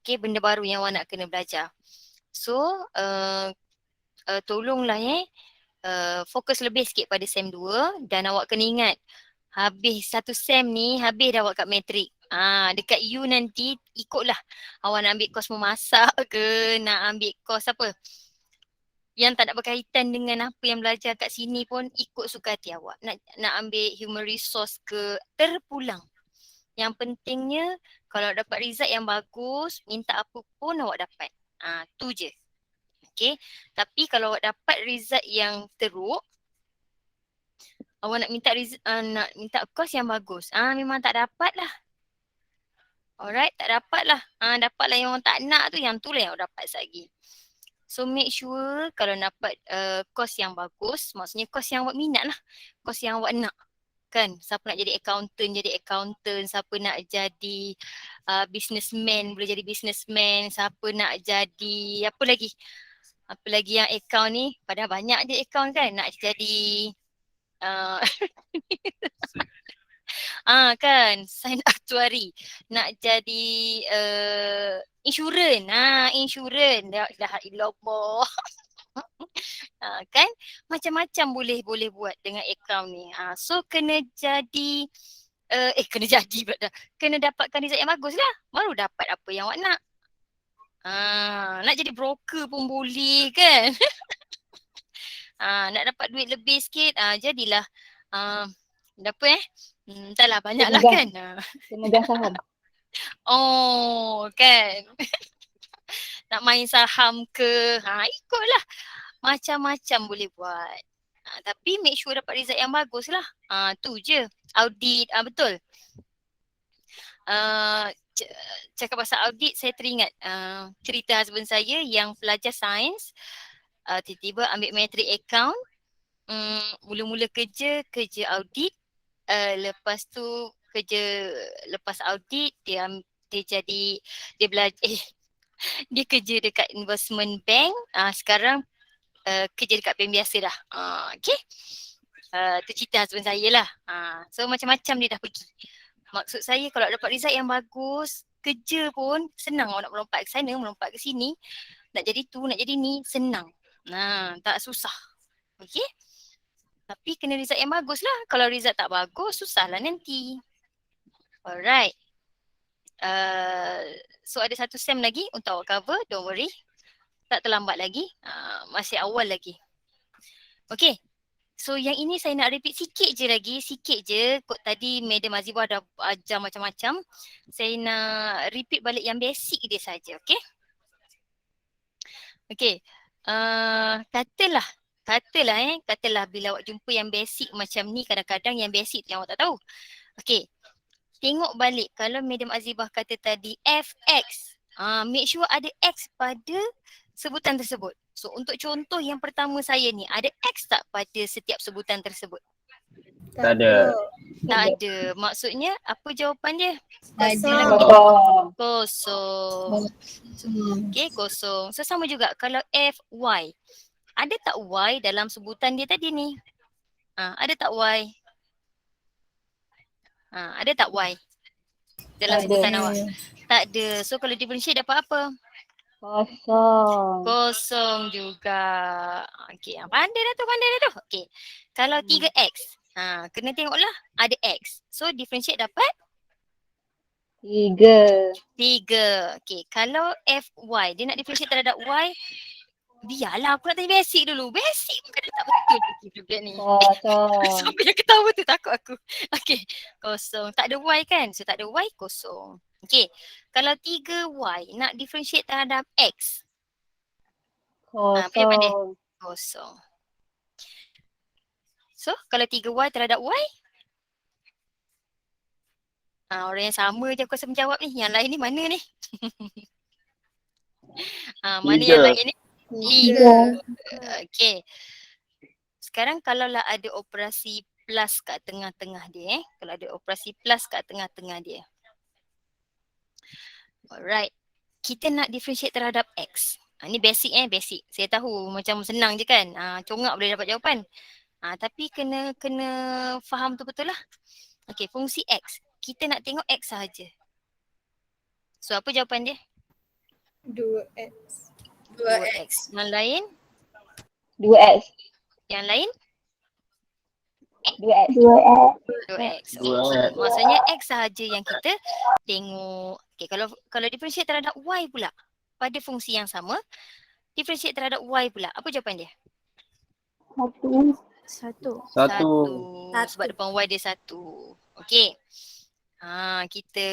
Okay, benda baru yang awak nak kena belajar. So, tolonglah fokus lebih sikit pada SEM 2 dan awak kena ingat habis satu SEM ni, habis dah awak kat matrik. Dekat U nanti ikutlah awak nak ambil kos memasak ke, nak ambil kos apa yang tak ada berkaitan dengan apa yang belajar kat sini pun ikut suka hati awak. Nak ambil human resource ke, terpulang. Yang pentingnya kalau dapat result yang bagus, minta apa pun awak dapat. Tu je. Okay. Tapi kalau awak dapat result yang teruk, awak nak minta course yang bagus. Memang tak dapat lah. Alright, tak dapat lah. Dapatlah yang orang tak nak tu, yang tu lah yang awak dapat lagi. So make sure kalau dapat course yang bagus, maksudnya course yang awak minat lah. Course yang awak nak. Kan, siapa nak jadi accountant. Siapa nak jadi businessman, boleh jadi businessman. Siapa nak jadi, apa lagi yang account ni, padahal banyak je account kan. Nak jadi kan, sign actuary. Nak jadi insurans. Insurans. La ilaha illallah. Kan, macam-macam boleh buat dengan account ni. So kena jadi kena dapatkan result yang bagus lah. Baru dapat apa yang awak nak. Nak jadi broker pun boleh kan. Nak dapat duit lebih sikit, jadilah apa entahlah banyak lah kan. Pemegang saham. Oh kan. Nak main saham ke, ikutlah. Macam-macam boleh buat. Tapi make sure dapat result yang bagus lah. Tu je. Audit, betul. Cakap pasal audit, saya teringat cerita husband saya yang pelajar sains, tiba-tiba ambil matrik account, mula-mula kerja audit, lepas tu lepas audit dia belajar dia kerja dekat investment bank, sekarang kerja dekat bank biasa dah. Okay. Tu cerita husband saya lah. So macam-macam dia dah pergi. Maksud saya kalau dapat result yang bagus, kerja pun senang. Awak nak melompat ke sana, melompat ke sini, nak jadi tu, nak jadi ni, senang. Tak susah. Okay. Tapi kena result yang bagus lah. Kalau result tak bagus, susahlah nanti. Alright. So ada satu SEM lagi untuk awak cover, don't worry. Tak terlambat lagi, masih awal lagi. Okay. So yang ini saya nak repeat sikit je. Kod tadi Madam Azibah dah ajar macam-macam. Saya nak repeat balik yang basic dia saja, okay? Okay. Katalah bila awak jumpa yang basic macam ni, kadang-kadang yang basic yang awak tak tahu. Okay. Tengok balik kalau Madam Azibah kata tadi FX. Make sure ada X pada sebutan tersebut. So untuk contoh yang pertama saya ni, ada X tak pada setiap sebutan tersebut? Tak ada. Tak ada. Maksudnya apa jawapan dia? Kosong. Okay, kosong. So sama juga kalau FY. Ada tak Y dalam sebutan dia tadi ni? Ada tak Y? Ada tak Y dalam sebutan awak? Tak ada. So kalau differentiate dapat apa? Kosong juga. Okay, pandai dah tu. Okay. Kalau 3X, kena tengoklah ada X. So differentiate dapat? 3. Okay, kalau FY, dia nak differentiate terhadap Y, biarlah aku nak tanya basic dulu. Basic pun kena tak betul budak ni. Sampai yang ketawa tu takut aku. Okay, kosong. Tak ada Y kan? So tak ada Y, kosong. Okay, kalau 3Y nak differentiate terhadap X, pandai. Kosong. So kalau 3Y terhadap Y, orang yang sama je aku rasa menjawab ni. Yang lain ni mana ni? Mana yang lain ni? 3. Okay. Sekarang kalaulah ada operasi plus kat tengah-tengah dia. Kalau ada operasi plus kat tengah-tengah dia. Alright. Kita nak differentiate terhadap X. Ni basic basic. Saya tahu macam senang je kan. Congak boleh dapat jawapan. Tapi kena faham tu betul lah. Okay, fungsi X. Kita nak tengok X sahaja. So apa jawapan dia? 2x. 2x. Yang lain? 2x. Yang lain? 2x. 2x. 2x. Okey. Maksudnya x sahaja yang kita tengok. Okey, kalau differentiate terhadap y pula pada fungsi yang sama, differentiate terhadap y pula. Apa jawapan dia? 1. 1. Satu. Sebab depan y dia 1. Okey. Kita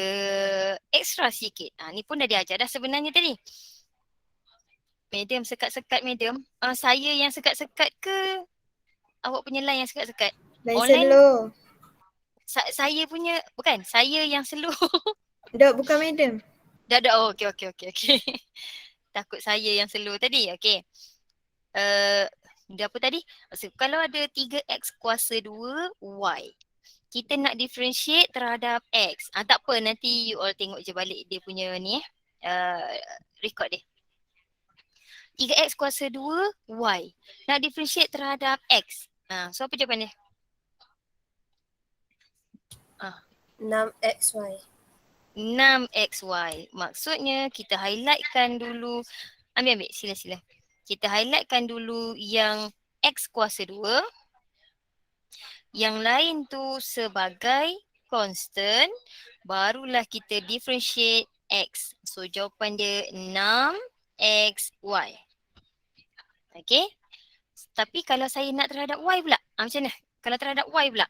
extra sikit. Ni pun dah diajar dah sebenarnya tadi. Medium, sekat-sekat medium. Saya yang sekat-sekat ke awak punya line yang sekat-sekat? Lain Online? slow. Saya punya, bukan. Saya yang slow. Tak, bukan madam. Dah. Okey. Takut saya yang slow tadi. Okey. Dia apa tadi? Maksud, kalau ada 3x kuasa 2 y. Kita nak differentiate terhadap x. Tak apa, nanti you all tengok je balik dia punya ni record dia. 3x kuasa 2 y. Nak differentiate terhadap x. So apa jawapan dia? 6xy. 6xy. Maksudnya kita highlightkan dulu. Ambil sila. Kita highlightkan dulu yang x kuasa 2. Yang lain tu sebagai constant. Barulah kita differentiate x. So jawapan dia 6xy. Okay. Tapi kalau saya nak terhadap y pula. Macam mana? Kalau terhadap y pula.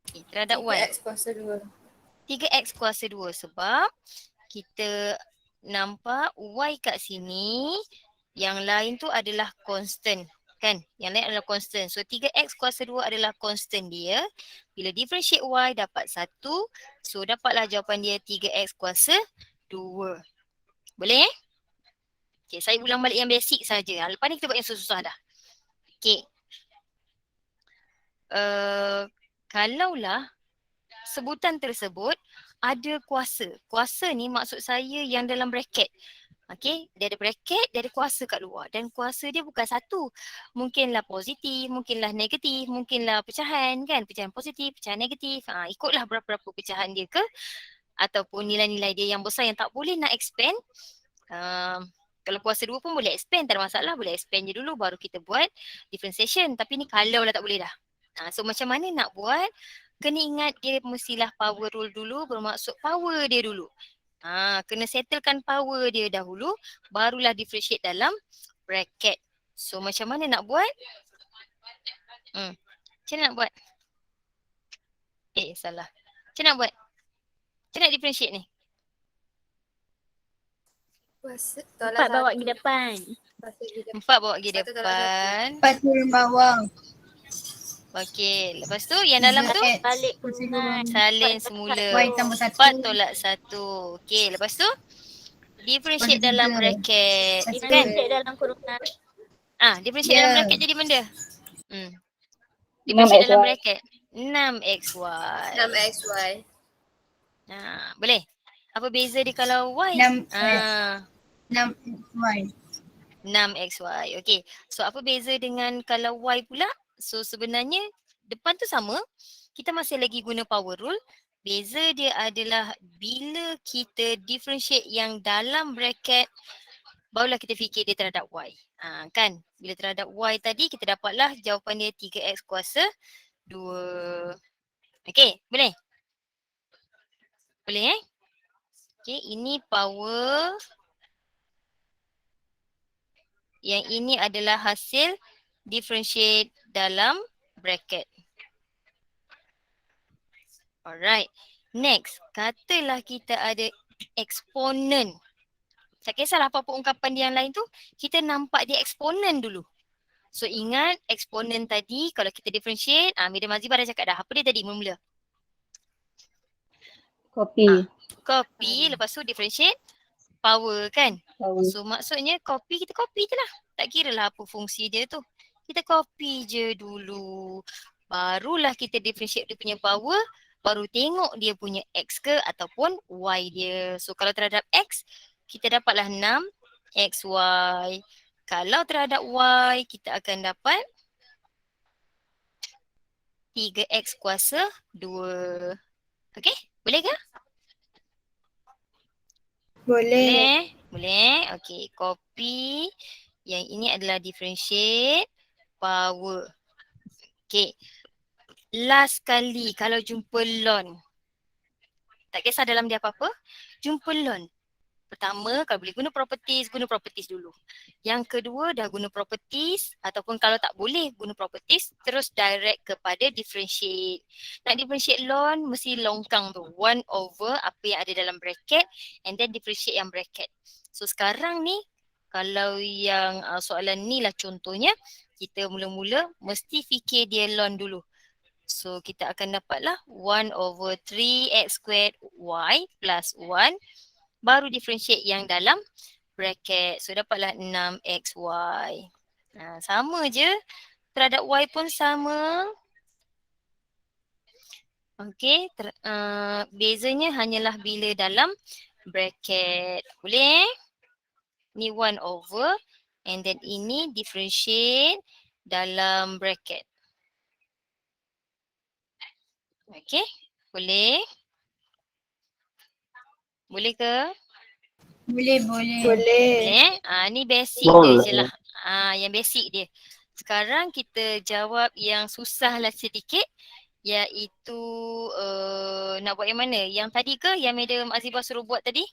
Okay, terhadap y. 3x kuasa 2. 3x kuasa 2 sebab kita nampak y kat sini. Yang lain tu adalah constant. Kan? Yang lain adalah constant. So 3x kuasa 2 adalah constant dia. Bila differentiate y dapat 1. So dapatlah jawapan dia 3x kuasa 2. Boleh Okay, saya ulang balik yang basic saja. Lepas ni kita buat yang susah-susah dah. Okay. Kalaulah sebutan tersebut ada kuasa. Kuasa ni maksud saya yang dalam bracket. Okay, dia ada bracket, dia ada kuasa kat luar. Dan kuasa dia bukan satu. Mungkinlah positif, mungkinlah negatif, mungkinlah pecahan kan. Pecahan positif, pecahan negatif. Ikutlah berapa-berapa pecahan dia ke. Ataupun nilai-nilai dia yang besar yang tak boleh nak expand. Kalau kuasa 2 pun boleh expand, tak ada masalah. Boleh expand je dulu baru kita buat differentiation. Tapi ni kalau lah tak boleh dah. So macam mana nak buat? Kena ingat dia mestilah power rule dulu, bermaksud power dia dulu. Kena settlekan power dia dahulu, barulah differentiate dalam bracket. So macam mana nak buat? Macam mana nak buat? Salah. Macam mana nak buat? Macam mana nak differentiate ni? 4 bawa pergi depan. 4 bawa pergi depan. 4 turun bawah. Okey, lepas tu yang dalam tu Balik kurungan. salin semula. Y tambah 1. 4 tolak 1. Okey, lepas tu differentiate dalam bracket. Kan? Differentiate dalam kurungan. Differentiate dalam bracket jadi benda. 6xy. Differentiate dalam bracket. 6xy. 6xy. Boleh? Apa beza dia kalau y? 6xy. 6xy. Okey. So apa beza dengan kalau y pula? So sebenarnya depan tu sama. Kita masih lagi guna power rule. Beza dia adalah bila kita differentiate yang dalam bracket, barulah kita fikir dia terhadap y. Kan? Bila terhadap y tadi kita dapatlah jawapan dia 3x kuasa 2. Okey, boleh? Boleh Okey, ini power. Yang ini adalah hasil differentiate dalam bracket. Alright. Next, katalah kita ada eksponen. Tak kisahlah apa-apa ungkapan dia yang lain tu, kita nampak dia eksponen dulu. So ingat eksponen tadi kalau kita differentiate, Madam Azibah dah cakap dah. Apa dia tadi mula-mula? Copy. Copy, lepas tu differentiate power kan? Power. So maksudnya copy, kita copy je lah. Tak kira lah apa fungsi dia tu. Kita copy je dulu. Barulah kita differentiate dia punya power. Baru tengok dia punya x ke ataupun y dia. So kalau terhadap x, kita dapatlah 6xy. Kalau terhadap y, kita akan dapat 3x kuasa 2. Okey? Boleh ke? Boleh. Boleh. Okey, copy. Yang ini adalah differentiate power. Okey. Last kali kalau jumpa lon. Tak kisah dalam dia apa-apa. Jumpa lon. Pertama, kalau boleh guna properties dulu. Yang kedua, dah guna properties ataupun kalau tak boleh guna properties, terus direct kepada differentiate. Nak differentiate lon, mesti longkang tu. 1 over apa yang ada dalam bracket and then differentiate yang bracket. So sekarang ni, kalau yang soalan ni lah contohnya, kita mula-mula mesti fikir dia lon dulu. So kita akan dapatlah 1 over 3x squared y plus 1. Baru differentiate yang dalam bracket. So dapatlah 6xy. Sama je. Terhadap y pun sama. Okey. Bezanya hanyalah bila dalam bracket. Boleh? Ni 1 over. And then ini differentiate dalam bracket. Okey. Boleh? Boleh ke? Boleh. Boleh. Ni basic dia je lah. Yang basic dia. Sekarang kita jawab yang susah lah sedikit. Iaitu nak buat yang mana? Yang tadi ke? Yang Madam Azibah suruh buat tadi?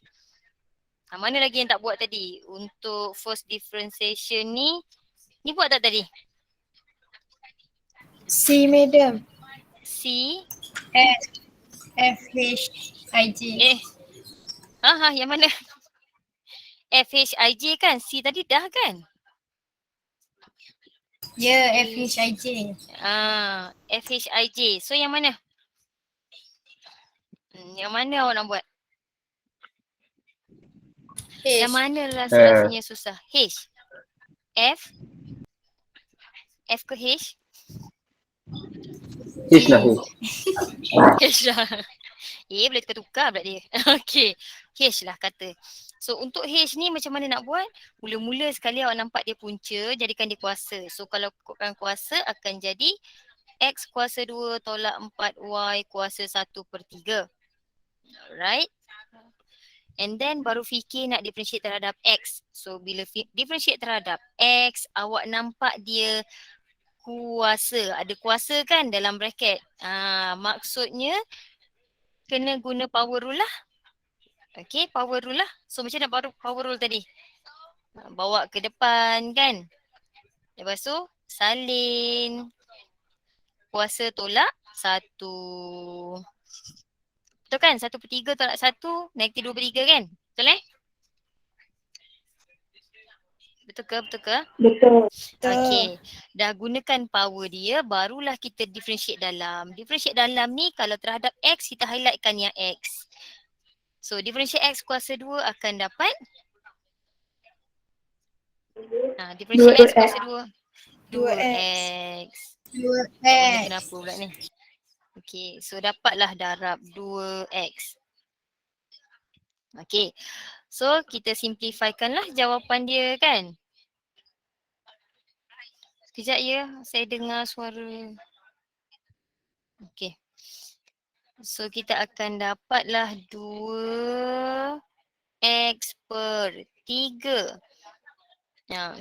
Mana lagi yang tak buat tadi? Untuk first differentiation ni. Ni buat tak tadi? C, madam. C. F, H, I, J. Yang mana? FHIJ kan? C tadi dah kan? Ya, F, H, I, J. FHIJ. So yang mana? Yang mana awak nak buat? H. Yang mana rasanya susah? H. F. F ke H? H lah H. H lah. Boleh tukar-tukar pula dia. Okey. H lah kata. So untuk H ni macam mana nak buat? Mula-mula sekali awak nampak dia punca, jadikan dia kuasa. So kalau ikutkan kuasa akan jadi X kuasa 2 tolak 4Y kuasa 1/3. Alright. And then baru fikir nak differentiate terhadap X. So bila differentiate terhadap X, awak nampak dia kuasa. Ada kuasa kan dalam bracket. Maksudnya kena guna power rule lah. Okay, power rule lah. So macam mana power rule tadi? Bawa ke depan kan. Lepas tu salin kuasa tolak 1. Betul kan? 1/3 tolak 1, negatif 2/3 kan? Betul Betul ke? Betul. Okey. Dah gunakan power dia, barulah kita differentiate dalam. Differentiate dalam ni kalau terhadap X, kita highlightkan yang X. So differentiate X kuasa 2 akan dapat differentiate X kuasa 2. 2x. 2x. Kenapa pula ni? Okey, so dapatlah darab 2x. Okey. So kita simplifykanlah jawapan dia kan. Sekejap ya, saya dengar suara. Okey. So kita akan dapatlah 2x per 3.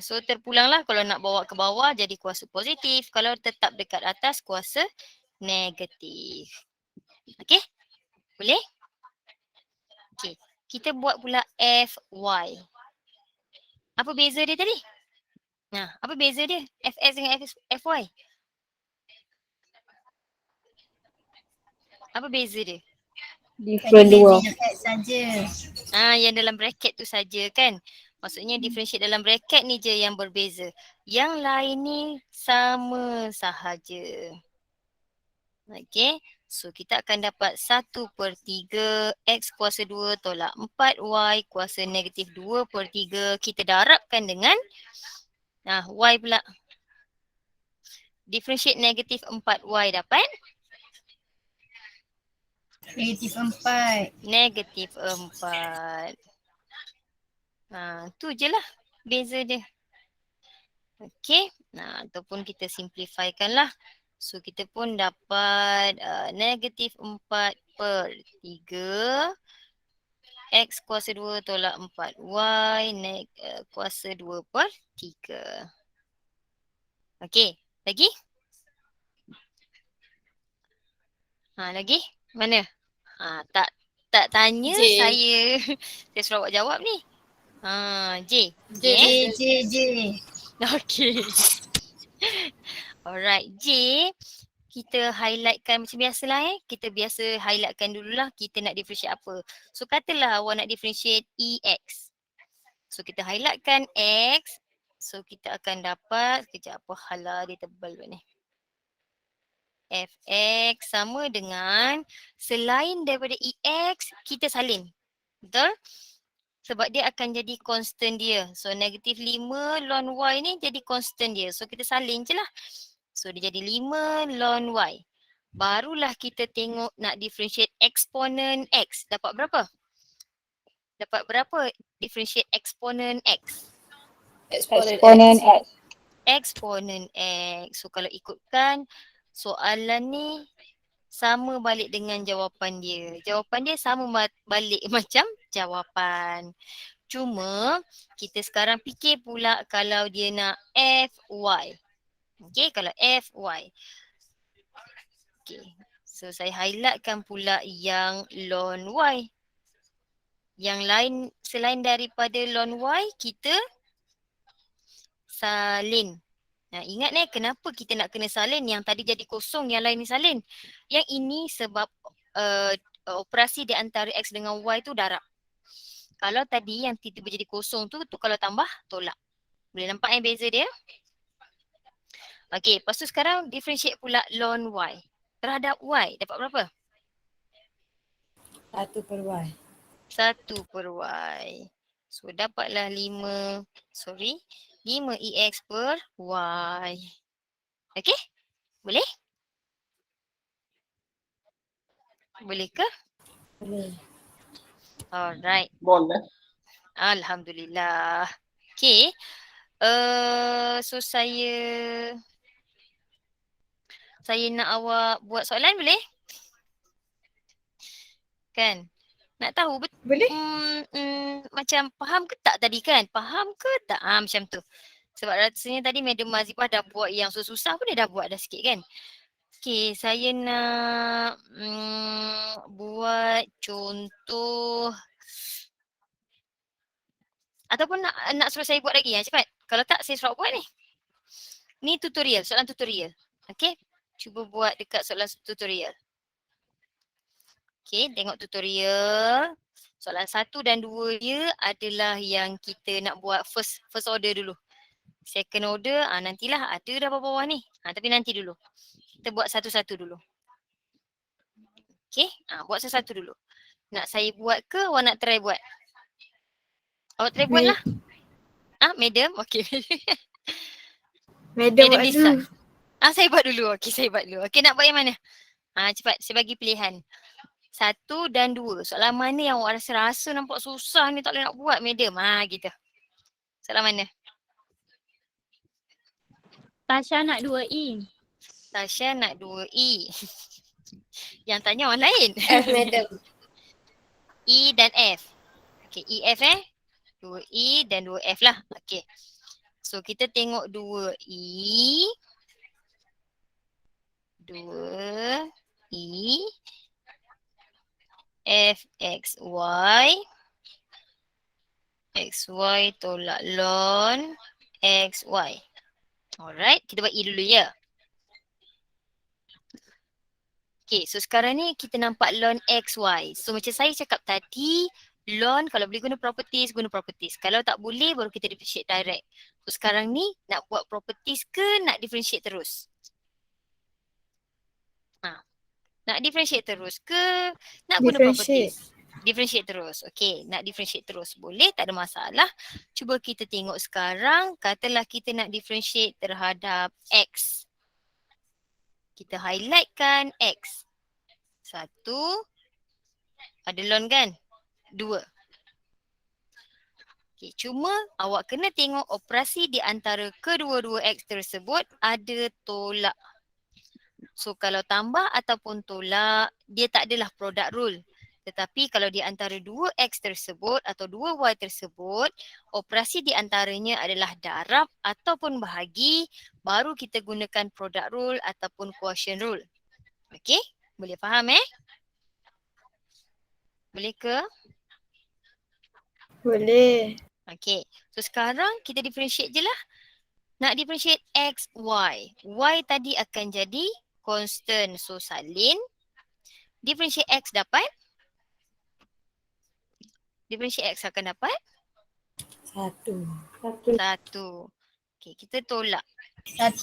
So terpulanglah kalau nak bawa ke bawah jadi kuasa positif. Kalau tetap dekat atas kuasa negatif. Okey? Boleh? Okey. Kita buat pula Fy. Apa beza dia tadi? Apa beza dia? Fx dengan Fy. Apa beza dia? Different dua. X saja. Yang dalam bracket tu saja kan? Maksudnya differentiate dalam bracket ni je yang berbeza. Yang lain ni sama sahaja. Okay. So kita akan dapat 1/3 X kuasa 2 tolak 4Y kuasa negatif 2/3. Kita darabkan dengan Y pula. Differentiate negatif 4Y dapat? Negatif 4. Negatif 4. Tu je lah beza dia. Okay. Ataupun kita simplifykan lah. So kita pun dapat negatif 4/3 X kuasa 2 tolak 4. Y kuasa 2/3. Okey, lagi? Lagi? Mana? Tak tanya J. saya. Saya suruh awak jawab ni. J. J, J. J, J. Okey. Alright, J. Kita highlightkan macam biasalah Kita biasa highlightkan dululah kita nak differentiate apa. So katalah awak nak differentiate EX. So kita highlightkan X. So kita akan dapat, kejap apa halah dia tebal ni. Fx sama dengan selain daripada EX kita salin. Betul? Sebab dia akan jadi constant dia. So negatif 5 ln Y ni jadi constant dia. So kita salin je lah. So dia jadi 5 ln Y. Barulah kita tengok nak differentiate exponent X. Dapat berapa? Dapat berapa differentiate exponent X? Exponent X. Exponent X. So kalau ikutkan soalan ni sama balik dengan jawapan dia. Jawapan dia sama balik macam jawapan. Cuma kita sekarang fikir pula kalau dia nak Fy. Okay, kalau Fy. Okay, so saya highlightkan pula yang ln Y. Yang lain selain daripada ln Y, kita salin. Ingat kenapa kita nak kena salin? Yang tadi jadi kosong, yang lain ni salin. Yang ini sebab operasi di antara X dengan Y tu darab. Kalau tadi yang tiba-tiba jadi kosong tu kalau tambah, tolak. Boleh nampak beza dia? Okey, lepas tu sekarang differentiate pula ln Y. Terhadap Y, dapat berapa? 1/Y. 1/Y. So dapatlah 5 EX per Y. Okey? Boleh? Boleh ke? Boleh. Alright. Boleh. Alhamdulillah. Okey. So saya nak awak buat soalan boleh? Kan? Nak tahu betul? Boleh? Macam faham ke tak tadi kan? Faham ke tak? Macam tu. Sebab rasanya tadi Madam Mazifah dah buat yang susah-susah pun dia dah buat dah sikit kan? Okey, saya nak buat contoh ataupun nak suruh saya buat lagi cepat. Kalau tak saya suruh buat ni. Ni tutorial, soalan tutorial. Okey, cuba buat dekat soalan tutorial. Okey, tengok tutorial. Soalan 1 dan 2 dia adalah yang kita nak buat first order dulu. Second order, nantilah ada dah bawah-bawah ni. Tapi nanti dulu. Kita buat satu-satu dulu. Okey, buat satu-satu dulu. Nak saya buat ke awak nak try buat? Awak try buat lah. Madam? Okey. Madam buat Lisa. dulu. Saya buat dulu. Okey, saya buat dulu. Okey, nak buat yang mana? Cepat, saya bagi pilihan. 1 dan 2. Soalan mana yang awak rasa nampak susah ni tak boleh nak buat, Madam? Gitu. Soalan mana? Tasha nak 2E. Tasha nak 2E. Yang tanya orang lain. F, Madam. E dan F. Okey, E, F 2E dan 2F lah. Okey. So kita tengok 2E. 2E. Fxy. Xy tolak ln xy. Alright, kita buat E dulu ya. Okay, so sekarang ni kita nampak ln xy. So macam saya cakap tadi, ln kalau boleh guna properties, guna properties. Kalau tak boleh, baru kita differentiate direct. So sekarang ni nak buat properties ke nak differentiate terus? Nak differentiate terus ke nak guna properties? Differentiate terus. Okay, nak differentiate terus. Boleh, tak ada masalah. Cuba kita tengok sekarang. Katalah kita nak differentiate terhadap X. Kita highlightkan X. 1. Ada ln kan? 2. Okay, cuma awak kena tengok operasi di antara kedua-dua X tersebut ada tolak. So kalau tambah ataupun tolak, dia tak adalah product rule. Tetapi kalau di antara dua X tersebut atau dua Y tersebut, operasi di antaranya adalah darab ataupun bahagi, baru kita gunakan product rule ataupun quotient rule. Okey? Boleh faham Boleh ke? Boleh. Okey. So sekarang kita differentiate je lah. Nak differentiate X, Y. Y tadi akan jadi constant. So salin. Differentiate X dapat? Differentiate X akan dapat? 1. 1. Okey, kita tolak. 1.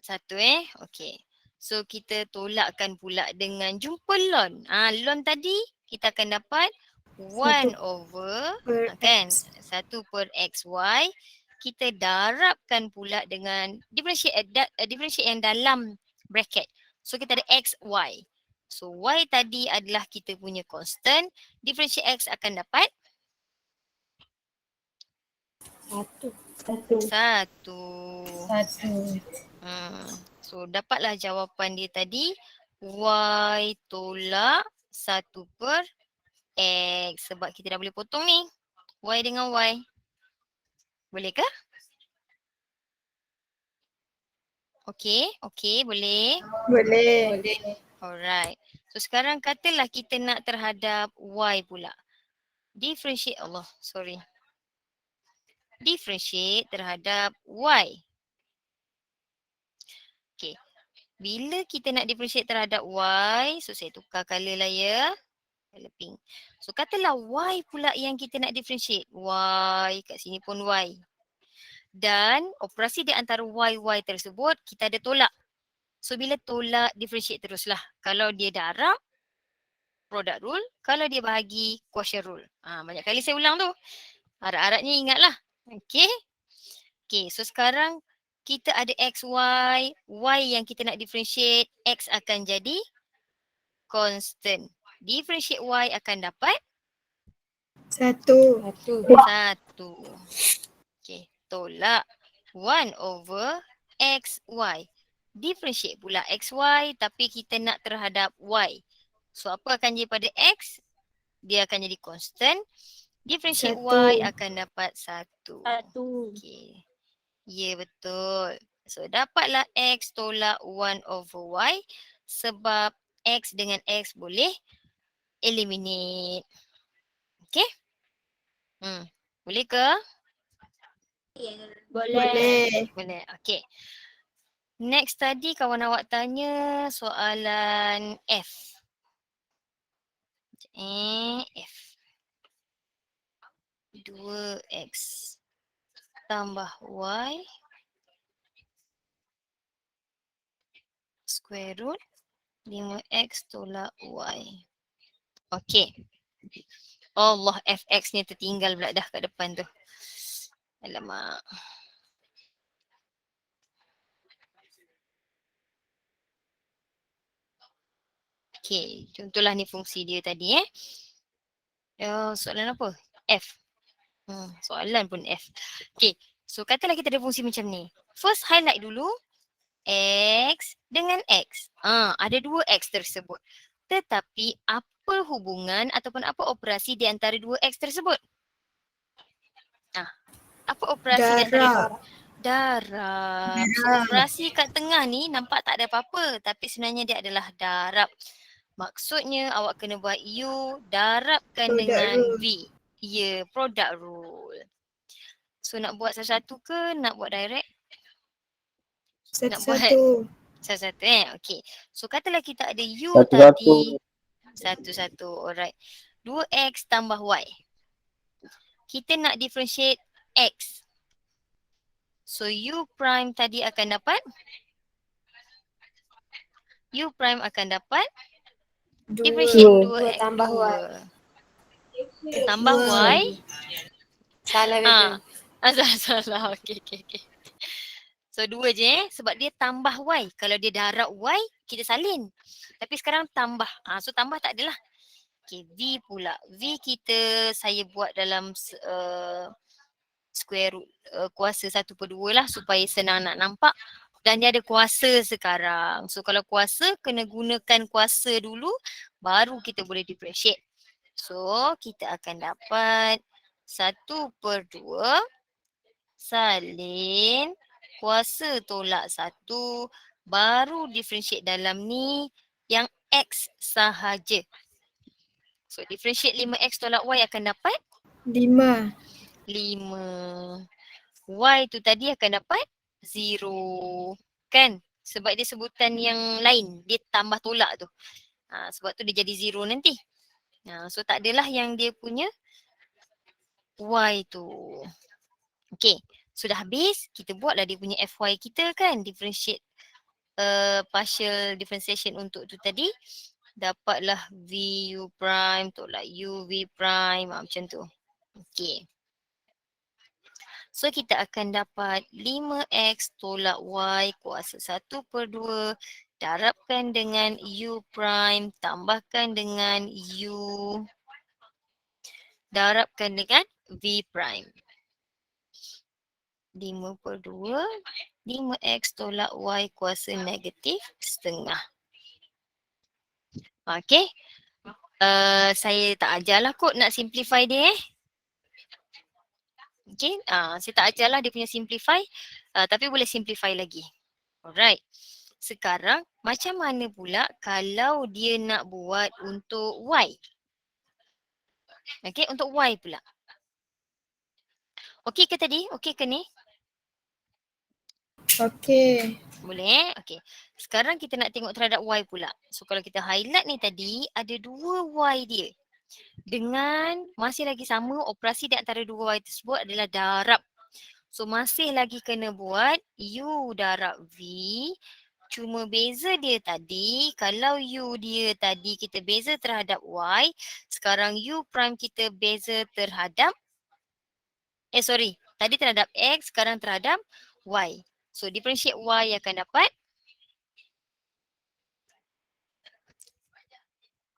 1 Okey. So kita tolakkan pula dengan jumpa ln. Ln tadi kita akan dapat 1 over kan 1 per XY. Kita darabkan pula dengan differentiate yang dalam bracket. So kita ada XY. So Y tadi adalah kita punya constant. Differentiate X akan dapat 1. 1. So dapatlah jawapan dia tadi Y tolak 1 per X. Sebab kita dah boleh potong ni Y dengan Y. Boleh ke? Okey, boleh. Boleh. Alright. So sekarang katalah kita nak terhadap Y pula. Differentiate terhadap Y. Okay. Bila kita nak differentiate terhadap Y, so saya tukar colour lah ya. Colour pink. So katalah Y pula yang kita nak differentiate. Y, kat sini pun Y. Dan operasi di antara Y tersebut, kita ada tolak. So bila tolak, differentiate teruslah. Kalau dia darab, product rule. Kalau dia bahagi, quotient rule. Banyak kali saya ulang tu. Harap-harapnya ingatlah. Okay, so sekarang kita ada XY. Y yang kita nak differentiate, X akan jadi constant. Differentiate Y akan dapat 1. 1. Okay, tolak 1 over XY. Differentiate pula XY tapi kita nak terhadap Y. So apa akan jadi pada X? Dia akan jadi constant. Differentiate 1. Y akan dapat 1. 1. Okay. Ya, betul. So dapatlah X tolak 1 over Y sebab X dengan X boleh eliminate. Okay? Boleh ke? Boleh. Boleh. Okay. Next tadi kawan awak tanya soalan F. F. 2X tambah Y square root 5X tolak Y. Okay. Allah, FX ni tertinggal pula dah kat depan tu. Alamak. Okay, contohlah ni fungsi dia tadi soalan apa? F. Soalan pun F. Okay, so katalah kita ada fungsi macam ni. First highlight dulu X dengan X. Ada dua X tersebut. Tetapi apa hubungan ataupun apa operasi di antara dua X tersebut? Apa operasi di antara darab. So operasi kat tengah ni nampak tak ada apa-apa tapi sebenarnya dia adalah darab. Maksudnya awak kena buat U darabkan Product dengan rule. V. Ya, product rule. So nak buat satu-satu ke nak buat direct? Nak buat satu-satu Okay. So katalah kita ada U tadi. Satu-satu. Alright. 2X tambah Y. Kita nak differentiate X. So U prime tadi akan dapat? U prime akan dapat? Differentiate 2X. tambah Y. Tambah Y. Salah kata. Salah. Okay. So 2 je sebab dia tambah Y. Kalau dia darab Y, kita salin. Tapi sekarang tambah. So tambah tak adalah. Okay, V pula. V kita saya buat dalam square root kuasa 1/2 lah supaya senang nak nampak. Dan dia ada kuasa sekarang. So kalau kuasa kena gunakan kuasa dulu baru kita boleh differentiate. So, kita akan dapat 1/2 salin kuasa tolak 1 baru differentiate dalam ni yang X sahaja. So, differentiate 5X tolak Y akan dapat 5. 5. Y tu tadi akan dapat 0. Kan? Sebab dia sebutan yang lain. Dia tambah tolak tu. Sebab tu dia jadi 0 nanti. So tak adalah yang dia punya Y tu. Okay. Sudah habis. Kita buatlah dia punya FY kita kan. Differentiate partial differentiation untuk tu tadi. Dapatlah VU prime tolak UV prime. Macam tu. Okay. So kita akan dapat 5X tolak Y kuasa 1/2 darabkan dengan U prime tambahkan dengan U darabkan dengan V prime. 5/2 5X tolak Y kuasa negatif setengah. Okay. Saya tak ajarlah kot nak simplify dia Okay, saya tak ajarlah dia punya simplify, tapi boleh simplify lagi. Alright. Sekarang macam mana pula kalau dia nak buat untuk Y? Okay, untuk Y pula. Okey ke tadi? Okey ke ni? Okey. Boleh? Okey. Sekarang kita nak tengok terhadap Y pula. So kalau kita highlight ni tadi, ada 2 Y dia. Dengan masih lagi sama, operasi di antara 2 Y tersebut adalah darab. So masih lagi kena buat U darab V. Cuma beza dia tadi, kalau U dia tadi kita beza terhadap Y, sekarang U prime kita beza terhadap, tadi terhadap X, sekarang terhadap Y. So differentiate Y akan dapat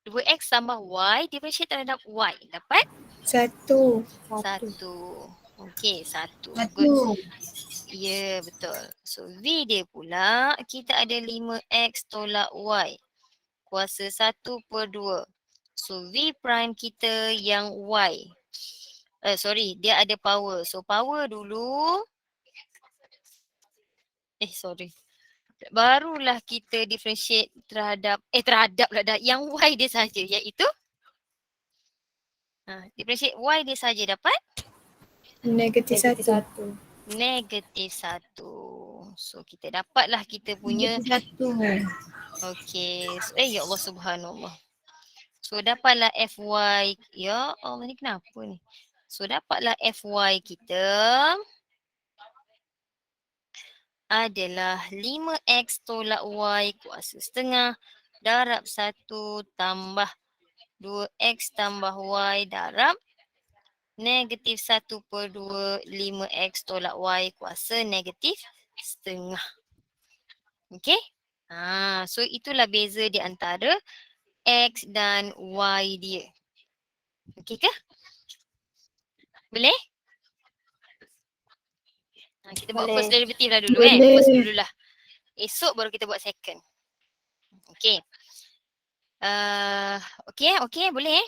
2X tambah Y, differentiate terhadap Y, dapat 1. 1. Okey, 1. Good. 1. Ya, betul. So, V dia pula, kita ada 5X tolak Y. Kuasa 1/2. So, V prime kita yang Y. Dia ada power. So, power dulu. Barulah kita differentiate terhadap yang Y dia saja, iaitu differentiate Y dia saja dapat Negatif 1. negatif 1. So kita dapatlah kita punya okey. So, ya Allah subhanallah. So dapatlah FY. Ya Allah ni kenapa ni? So dapatlah FY kita adalah 5X tolak Y kuasa setengah darab 1 tambah 2X tambah Y darab negatif 1/2 5X tolak Y kuasa negatif setengah. Okey? So itulah beza di antara X dan Y dia. Okey ke? Boleh? Kita buat first derivative lah dulu Boleh. First dululah. Esok baru kita buat second. Okey. Okey, boleh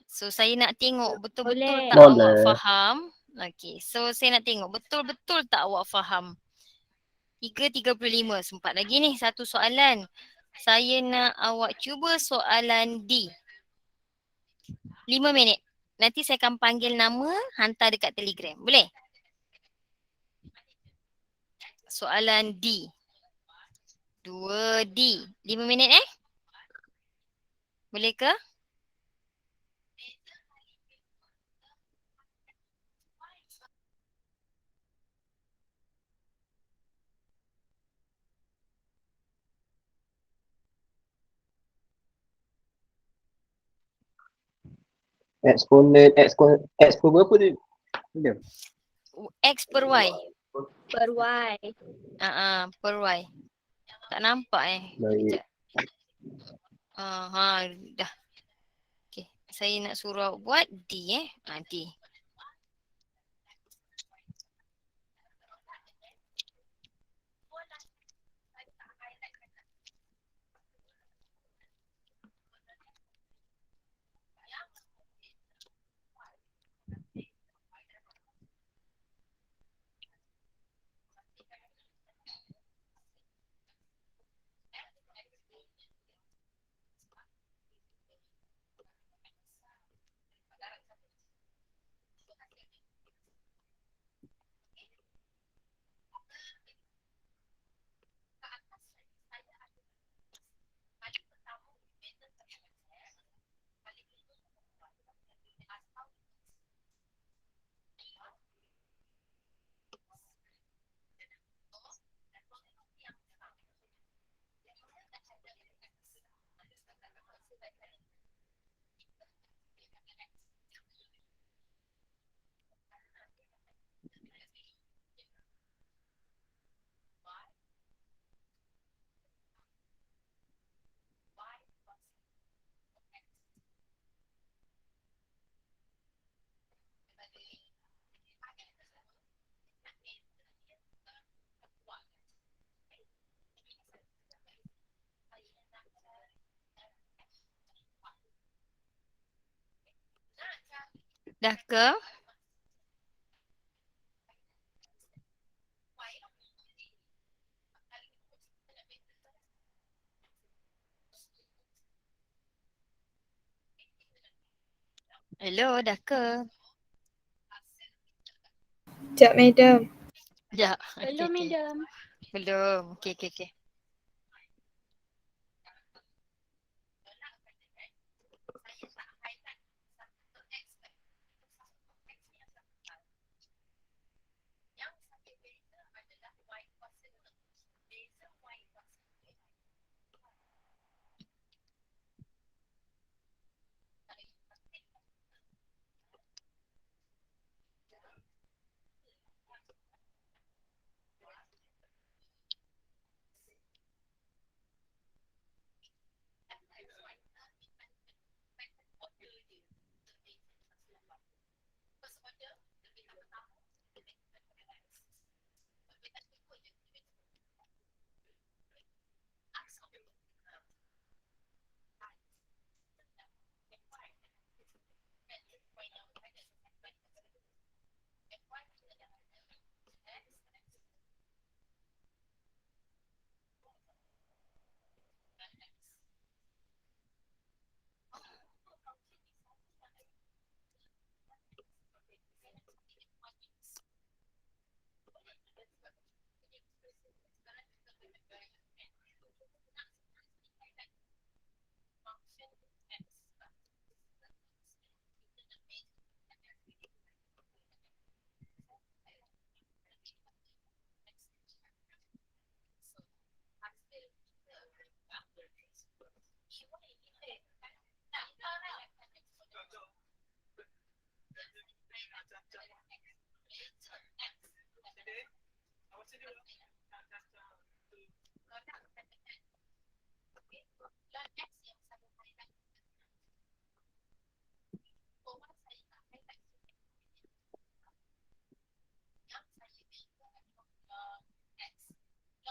So saya nak tengok betul-betul Boleh. tak awak faham. Okey, so saya nak tengok betul-betul tak awak faham. 3:35, sempat lagi ni satu soalan. Saya nak awak cuba soalan D. 5 minit. Nanti saya akan panggil nama, hantar dekat Telegram. Boleh? Soalan D. 2D. 5 minit Boleh ke? Exponent berapa dia? X per Y. Per Y. Per Y. Tak nampak Baik. Sekejap. Dah. Okay. Saya nak suruh awak buat D D. Dah ke? Hello, dah ke? Sekejap, madam. Sekejap. Belum, madam. Belum. Okey.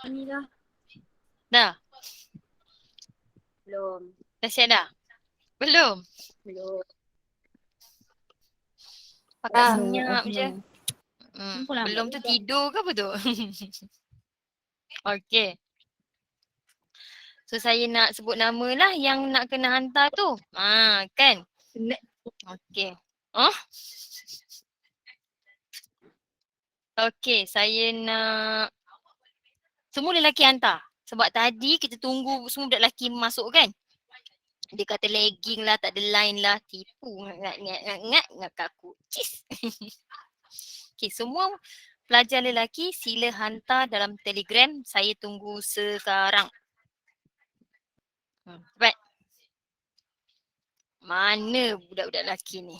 Ini dah. Dah? Belum. Dah siap dah? Belum? Belum. Pakat senyap je. Nampak lambat Belum tu juga. tidur ke apa tu? Okey. So saya nak sebut nama lah yang nak kena hantar tu. Kan? Okey. Oh? Okey, saya nak semua lelaki hantar. Sebab tadi kita tunggu semua budak lelaki masuk kan. Dia kata lagging lah, tak ada line lah. Tipu. Ngat aku. Cis. Okey, semua pelajar lelaki sila hantar dalam Telegram. Saya tunggu sekarang. Cepat. Mana budak-budak lelaki ni?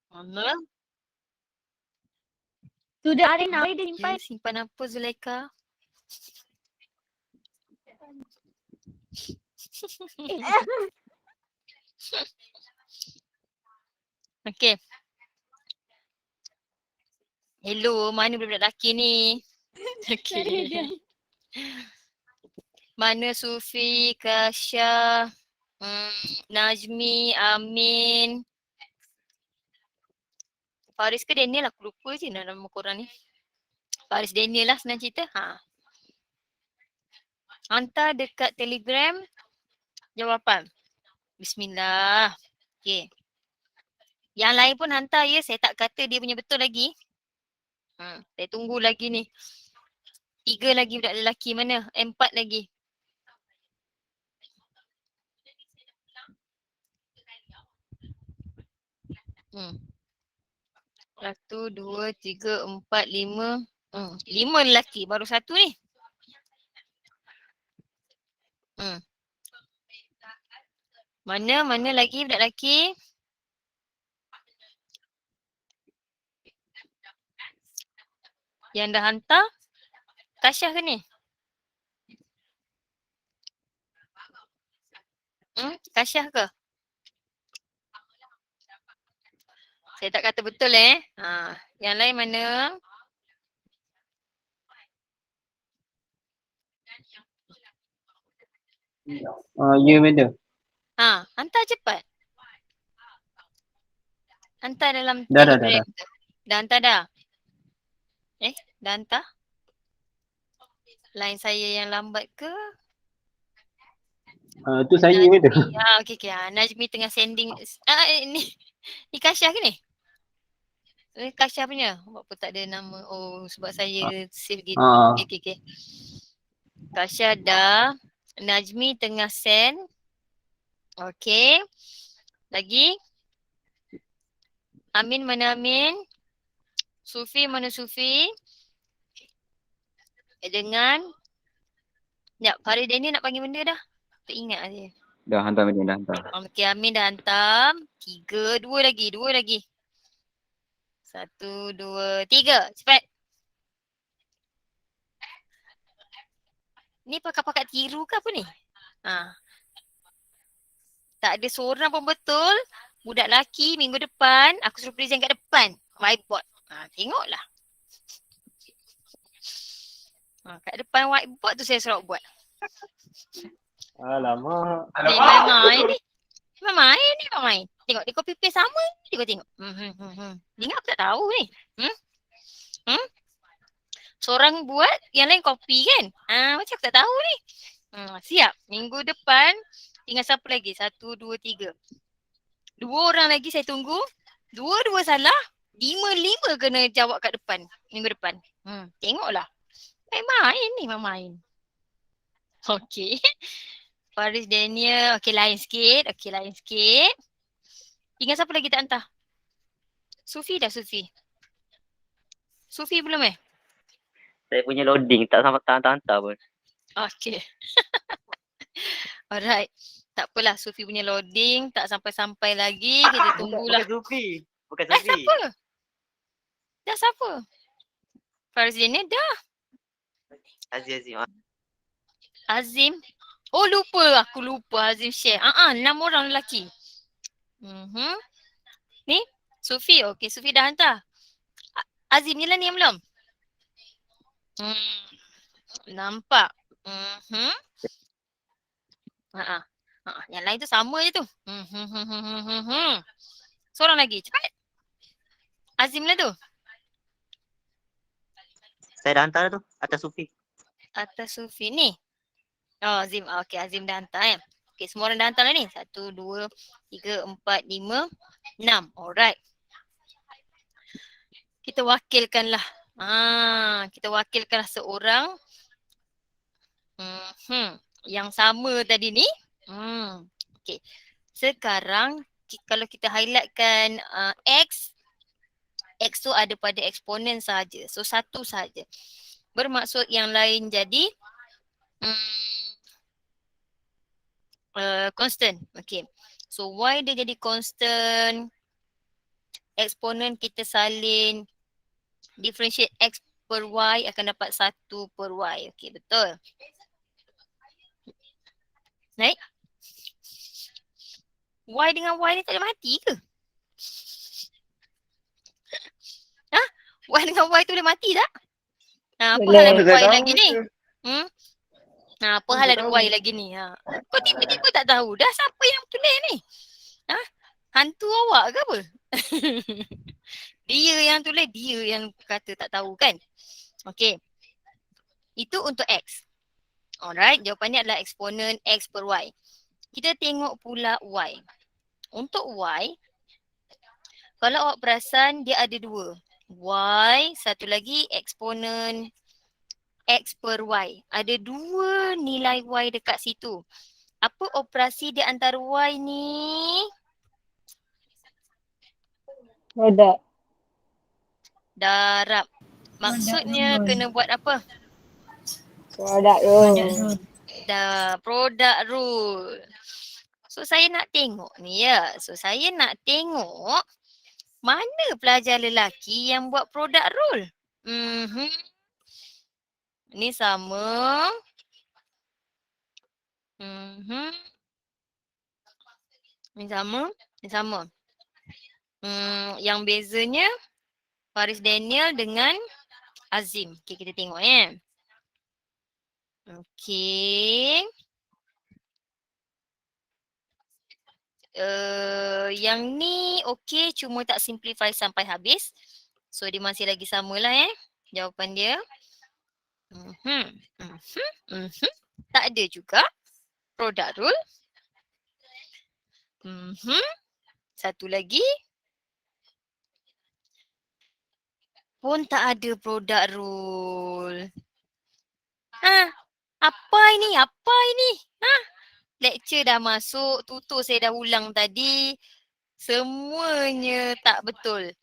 Mana? Sudah ada nak dia Ya, simpan. simpan apa Zulaika? Okey. Hello, mana budak-budak lelaki ni? Okey. Mana Sufi, Kasya, Najmi, Amin, Faris ke Daniel? Aku lupa je nama korang ni. Faris Daniel lah senang cerita. Hantar dekat Telegram jawapan. Bismillah. Okey. Yang lain pun hantar ya. Saya tak kata dia punya betul lagi. Saya tunggu lagi ni. 3 lagi budak lelaki mana? 4 lagi. Hmm. 1, 2, 3, 4, 5. 5 lelaki. Baru 1 ni. Mana lagi budak lelaki? Yang dah hantar? Kasyah ke ni? Kasyah ke? Saya tak kata betul Yang lain mana? Ya, madam. Hantar cepat. Hantar dalam Dah. Telegram tu. Dah hantar dah? Dah hantar? Line saya yang lambat ke? Tu saya, madam. Okey. Najmi tengah sending. Ni Kasyah ke ni? Kasyah punya. Apa tak ada nama? Oh, sebab saya save gitu. Okey. Kasyah dah. Najmi tengah send. Okey. Lagi? Amin mana Amin? Sufi mana Sufi? Dengan Farid Daniel nak panggil benda dah. Tak ingat dia. Dah hantar, madam. Dah hantar. Okey, Amin dah hantar. 3, 2 lagi. 1, 2, 3. Cepat. Ni pakat-pakat tiru ke apa ni? Tak ada seorang pun betul. Budak lelaki minggu depan aku suruh present kat depan whiteboard. Tengoklah. Kat depan whiteboard tu saya suruh buat. Alamak. Memang main. Tengok dia copy paste sama. Tengok. Ingat aku tak tahu ni. Seorang buat, yang lain copy kan? Macam aku tak tahu ni. Siap. Minggu depan tinggal siapa lagi? 1, 2, 3. 2 orang lagi saya tunggu. 2 salah. 5 kena jawab kat depan. Minggu depan. Tengoklah. Main. Okey. Faris Daniel. Okey, lain sikit. Tinggal siapa lagi tak hantar? Sufi dah, Sufi. Sufi belum Saya punya loading tak sampai hantar pun. Okey. Alright. Tak apalah, Sufi punya loading tak sampai-sampai lagi. Kita tunggulah. Bukan Dah Sufi. siapa? Faris Daniel dah. Azim. Oh, aku lupa Azim share. 6 orang lelaki. Ni, Sufi. Okey, Sufi dah hantar. Azim ni lah ni yang belum? Nampak. Yang lain tu sama je tu. Seorang lagi, cepat. Azim lah tu. Saya dah hantar tu atas Sufi. Atas Sufi ni. Oh, Azim. Okey, Azim dah hantar Okey, semua orang dah hantar lah ni. 1, 2, 3, 4, 5, 6. Alright. Kita wakilkanlah. Kita wakilkanlah seorang. Yang sama tadi ni. Okey. Sekarang kalau kita highlightkan X tu ada pada eksponen saja. So, 1 saja. Bermaksud yang lain jadi constant. Okay. So, Y dia jadi constant. Eksponen kita salin differentiate X per Y akan dapat 1 per Y. Okay, betul. Naik. Y dengan Y ni tak boleh mati ke? Y dengan Y tu boleh mati tak? Apa hal ada Y lagi ni? Apa hal ada Y lagi ni? Kau tiba-tiba tak tahu dah siapa yang tulis ni? Hantu awak ke apa? Dia yang tulis, dia yang kata tak tahu kan? Okay. Itu untuk X. Alright, jawapannya adalah eksponen X per Y. Kita tengok pula Y. Untuk Y, kalau awak perasan dia ada 2. Y, satu lagi eksponen X per Y. Ada 2 nilai Y dekat situ. Apa operasi di antara Y ni? Produk. Darab. Maksudnya kena buat apa? Produk rule. Product rule. So saya nak tengok ni ya. So saya nak tengok mana pelajar lelaki yang buat product rule. Ni sama. Ni sama. Yang bezanya Faris Daniel dengan Azim. Okay, kita tengok Okey. Yang ni okey, cuma tak simplify sampai habis. So dia masih lagi samalah jawapan dia. Tak ada juga product rule. Satu lagi. Pun tak ada product rule. Apa ini? Apa ini? Lecture dah masuk, tutur saya dah ulang tadi. Semuanya tak betul.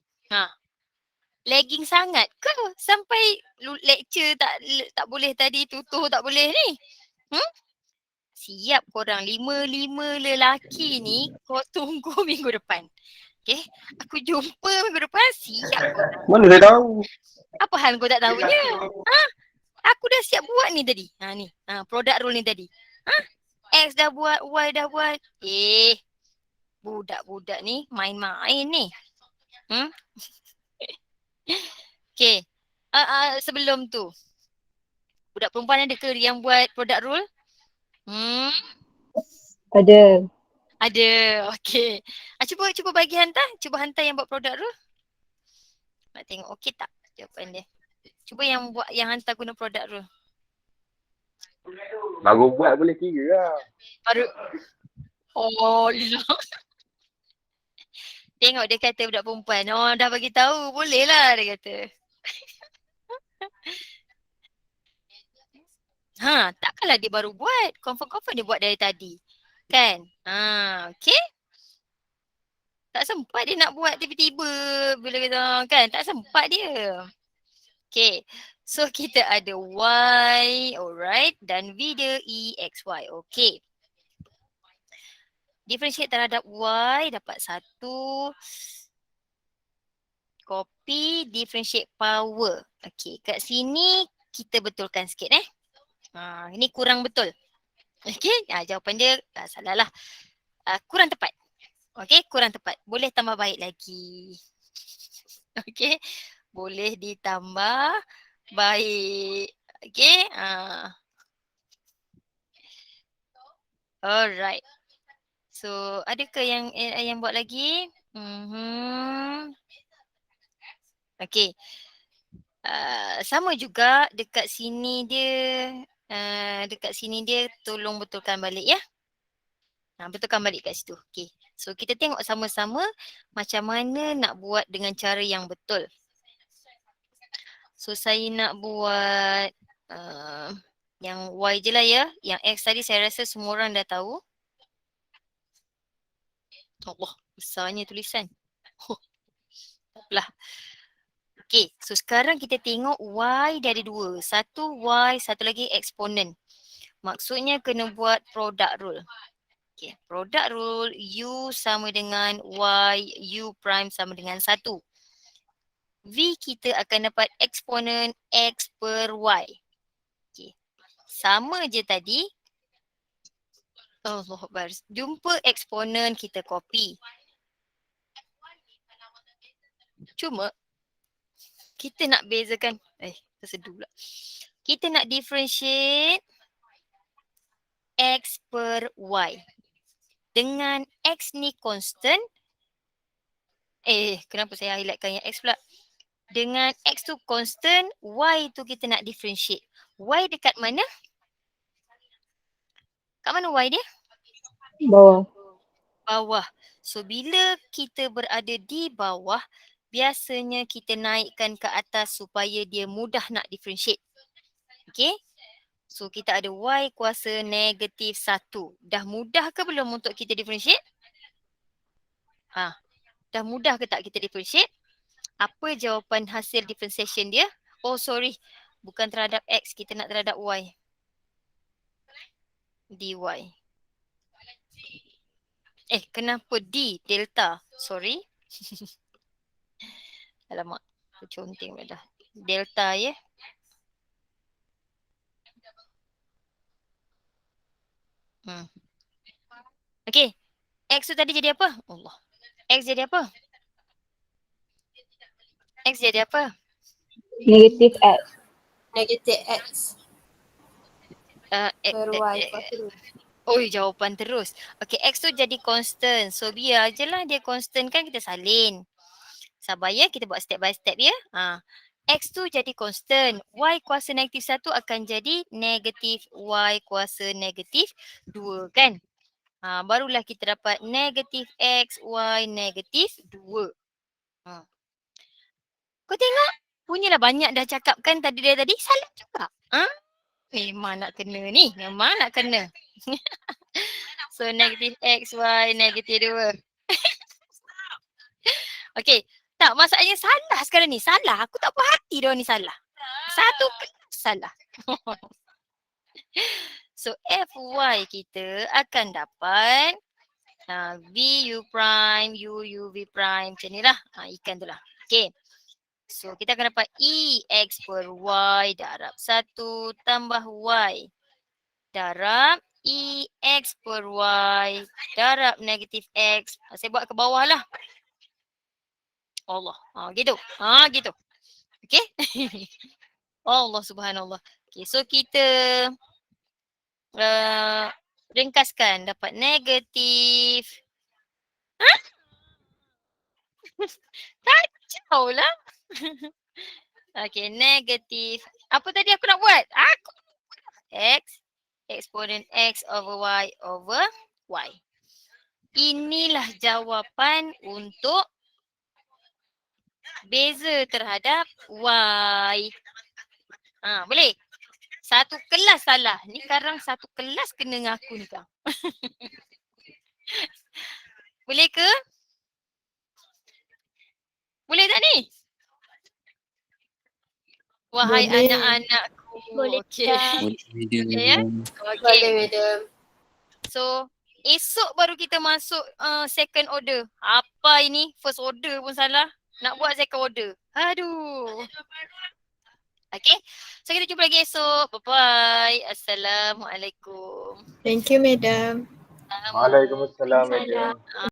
Lagging sangat ke sampai lecture tak boleh tadi, tutur tak boleh ni? Siap korang, 5 lelaki ni kau tunggu minggu depan. Okay, aku jumpa minggu depan, siap korang. Mana saya tahu? Apa hal kau tak tahunya? Aku dah siap buat ni tadi. Ni. Product rule ni tadi. X dah buat, Y dah buat. Budak-budak ni main-main ni. Okay. Sebelum tu. Budak perempuan ada ke yang buat product rule? Ada. Ada. Okay. Cuba bagi hantar. Cuba hantar yang buat product rule. Nak tengok okey tak jawapan dia. Cuba yang buat, yang hantar guna product rule. Baru buat boleh kira lah. Baru. Oh, tengok dia kata budak perempuan. Oh, dah bagi tahu, boleh lah dia kata. Takkanlah dia baru buat. Confirm dia buat dari tadi. Kan? Okay. Tak sempat dia nak buat tiba-tiba bila kata kan. Tak sempat dia. Okay. So kita ada Y, alright. Dan V dia E, X, Y. Okay. Differentiate terhadap Y dapat 1. Copy, differentiate power. Okay. Kat sini kita betulkan sikit ini kurang betul. Okay. Jawapan dia salah lah. Kurang tepat. Okay. Kurang tepat. Boleh tambah baik lagi. Okay. Boleh ditambah baik. Okay. Alright. So, adakah yang buat lagi? Okay. Sama juga dekat sini dia tolong betulkan balik ya. Betulkan balik kat situ. Okay. So kita tengok sama-sama macam mana nak buat dengan cara yang betul. So saya nak buat yang Y je lah ya. Yang X tadi saya rasa semua orang dah tahu. Allah, besarnya tulisan. Takpelah. Okay, so sekarang kita tengok Y dia ada 2. Satu Y, satu lagi eksponen. Maksudnya kena buat product rule. Okay, product rule U sama dengan Y, U prime sama dengan 1. V kita akan dapat eksponen X per Y. Okay, sama je tadi. Allahuakbar. Jumpa eksponen kita copy. Cuma kita nak bezakan, terseduh pula. Kita nak differentiate X per Y. Dengan X ni constant. Kenapa saya highlightkan yang X pula? Dengan X tu constant, Y tu kita nak differentiate. Y dekat mana? Kat mana Y dia? Bawah. Bawah. So bila kita berada di bawah, biasanya kita naikkan ke atas supaya dia mudah nak differentiate. Okay. So kita ada Y kuasa negatif 1. Dah mudah ke belum untuk kita differentiate? Dah mudah ke tak kita differentiate? Apa jawapan hasil differentiation dia? Oh sorry, bukan terhadap X, kita nak terhadap Y. dy. Kenapa D? Delta. Sorry. Alamak, aku conteng dah. Delta ya. Okay. X tu tadi jadi apa? Allah. X jadi apa? X jadi apa? Negatif X. Negatif X. Per Y. Oi, jawapan terus. Okay, X tu jadi constant. So, biar je lah dia constant kan kita salin. Sabar ya, kita buat step by step ya. X tu jadi constant. Y kuasa negatif 1 akan jadi negatif Y kuasa negatif 2 kan. Barulah kita dapat negatif X, Y negatif 2. Kau tengok, punyalah banyak dah cakap kan tadi dari tadi, salah juga. Memang nak kena ni, memang nak kena. So negatif X, Y negatif 2. Okay, tak masalahnya salah sekarang ni. Salah, aku tak puas hati dia ni salah. Satu salah. So FY kita akan dapat V U prime, U V prime. Macam ni lah. Ikan tu lah. Okay. So kita akan dapat E X per Y darab 1 tambah Y darab E X per Y darab negatif X. Saya buat ke bawah lah. Allah. Gitu. Gitu. Okay. Allah subhanallah. Okay, so kita ringkaskan dapat negatif. Kacau lah. Okay, negatif. Apa tadi aku nak buat? X eksponen X over Y over Y. Inilah jawapan untuk beza terhadap Y. Boleh? Satu kelas salah. Ni sekarang satu kelas kena ngaku ni kau. Boleh ke? Boleh tak ni? Wahai Boleh. anak-anakku. Boleh Okay. tak? Okay ya? Boleh, Okay. madam. So, esok baru kita masuk second order. Apa ini? First order pun salah. Nak buat second order. Aduh. Okay. So, kita jumpa lagi esok. Bye-bye. Assalamualaikum. Thank you, madam. Waalaikumsalam. Madam.